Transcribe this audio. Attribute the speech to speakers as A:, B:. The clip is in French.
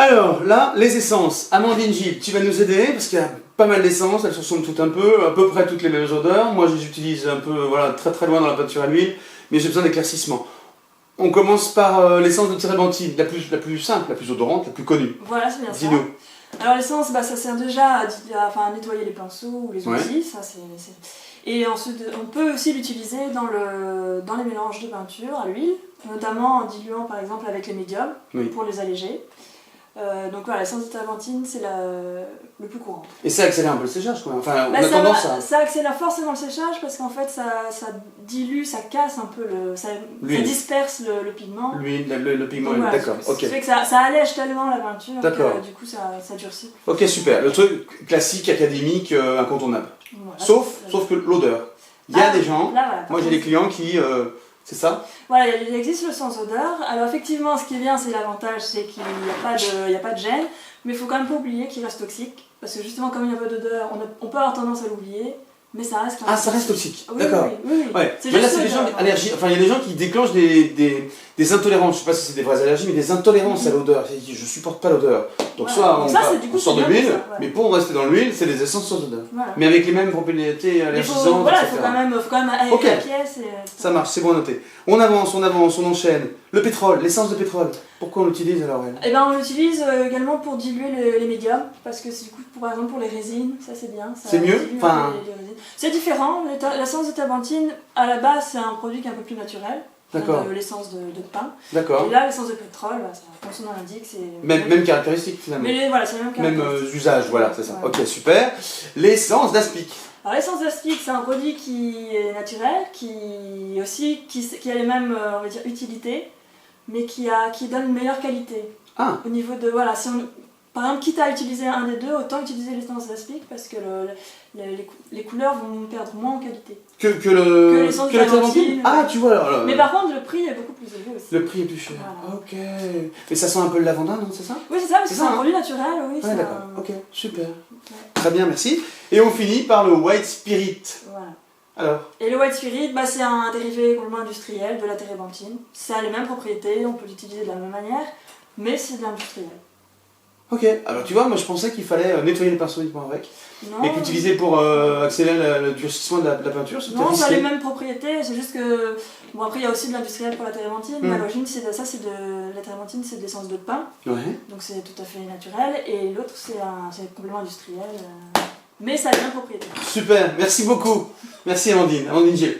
A: Alors, là, les essences. Amandine Gilles, tu vas nous aider parce qu'il y a pas mal d'essences, elles se ressemblent toutes un peu, à peu près toutes les mêmes odeurs. Moi, je les utilise un peu, voilà, très très loin dans la peinture à l'huile, mais j'ai besoin d'éclaircissement. On commence par l'essence de térébenthine, la plus simple, la plus odorante, la plus connue.
B: Voilà, c'est bien ça.
A: Dis-nous.
B: Alors l'essence, ça sert déjà à nettoyer les pinceaux ou les outils, ça c'est... Et ensuite, on peut aussi l'utiliser dans les mélanges de peinture à l'huile, notamment en diluant par exemple avec les médiums, pour les alléger. Donc voilà, l'essence de térébenthine, c'est le plus courant.
A: Et ça accélère un peu le séchage, quoi. Enfin, on a tendance à...
B: Ça accélère forcément le séchage parce qu'en fait, ça dilue, ça casse un peu, ça disperse le pigment.
A: L'huile, le pigment,
B: voilà,
A: d'accord, ok.
B: Ce qui fait que ça allège tellement la peinture que du coup, ça durcit.
A: Ok, super. Le truc classique, académique, incontournable. Voilà, sauf que l'odeur. Il y a des gens, moi j'ai des clients qui... c'est ça?
B: Voilà, il existe le sans odeur. Alors effectivement, ce qui est bien, c'est l'avantage, c'est qu'il n'y a pas de gêne, mais il faut quand même pas oublier qu'il reste toxique, parce que justement, comme il n'y a pas d'odeur, on peut avoir tendance à l'oublier, mais ça reste quand même
A: ça reste toxique,
B: oui,
A: d'accord.
B: Oui.
A: Ouais. Mais là, c'est des gens allergiques, enfin, il y a des gens qui déclenchent des intolérances, je sais pas si c'est des vraies allergies, mais des intolérances à l'odeur. Je supporte pas l'odeur. Donc soit on sort de l'huile, mais pour rester dans l'huile, c'est des essences sans odeur. Voilà. Mais avec les mêmes propriétés allergisantes,
B: voilà, il faut quand même aérer la pièce.
A: Ça marche, c'est bon à noter. On avance, on enchaîne. Le pétrole, l'essence de pétrole, pourquoi on l'utilise alors elle?
B: Eh ben, on l'utilise également pour diluer les médiums, parce que du coup, par exemple pour les résines, ça c'est bien.
A: C'est mieux enfin...
B: C'est différent, l'essence de térébenthine, à la base c'est un produit qui est un peu plus naturel.
A: D'accord.
B: L'essence de pain.
A: D'accord.
B: Et là, l'essence de pétrole, comme son nom l'indique, c'est...
A: Même caractéristique finalement.
B: Mais voilà, c'est le même caractéristique.
A: Même usage, voilà, c'est ça. Voilà. Ok, super. L'essence d'aspic.
B: Alors l'essence d'aspic, c'est un produit qui est naturel, qui a les mêmes, on va dire, utilités, mais qui donne une meilleure qualité.
A: Ah.
B: Au niveau de, voilà, si on... Par exemple, quitte à utiliser un des deux, autant utiliser l'essence d'aspic parce que les couleurs vont perdre moins en qualité.
A: Que l'essence de térébenthine. Ah, tu vois alors.
B: Mais par contre, le prix est beaucoup plus élevé aussi.
A: Le prix est plus cher. Voilà. Ok. Mais ça sent un peu le lavandin, non, c'est ça?
B: Oui, c'est ça, parce que c'est un produit naturel, oui.
A: Ouais, d'accord. Ok, super. Ouais. Très bien, merci. Et on finit par le white spirit.
B: Voilà.
A: Alors.
B: Et le white spirit, c'est un dérivé complètement industriel de la térébenthine. Ça a les mêmes propriétés, on peut l'utiliser de la même manière, mais c'est de l'industriel.
A: Ok, alors tu vois, moi je pensais qu'il fallait nettoyer les pinceaux uniquement avec,
B: non,
A: mais qu'utiliser pour accélérer le durcissement de la peinture, c'est
B: non, ça a les mêmes propriétés, c'est juste que... Bon, après il y a aussi de l'industriel pour la térébenthine, mais à l'origine, la térébenthine c'est de l'essence de pain, donc c'est tout à fait naturel, et l'autre c'est complètement industriel, mais ça a les mêmes propriétés.
A: Super, merci beaucoup, merci Amandine Gilles.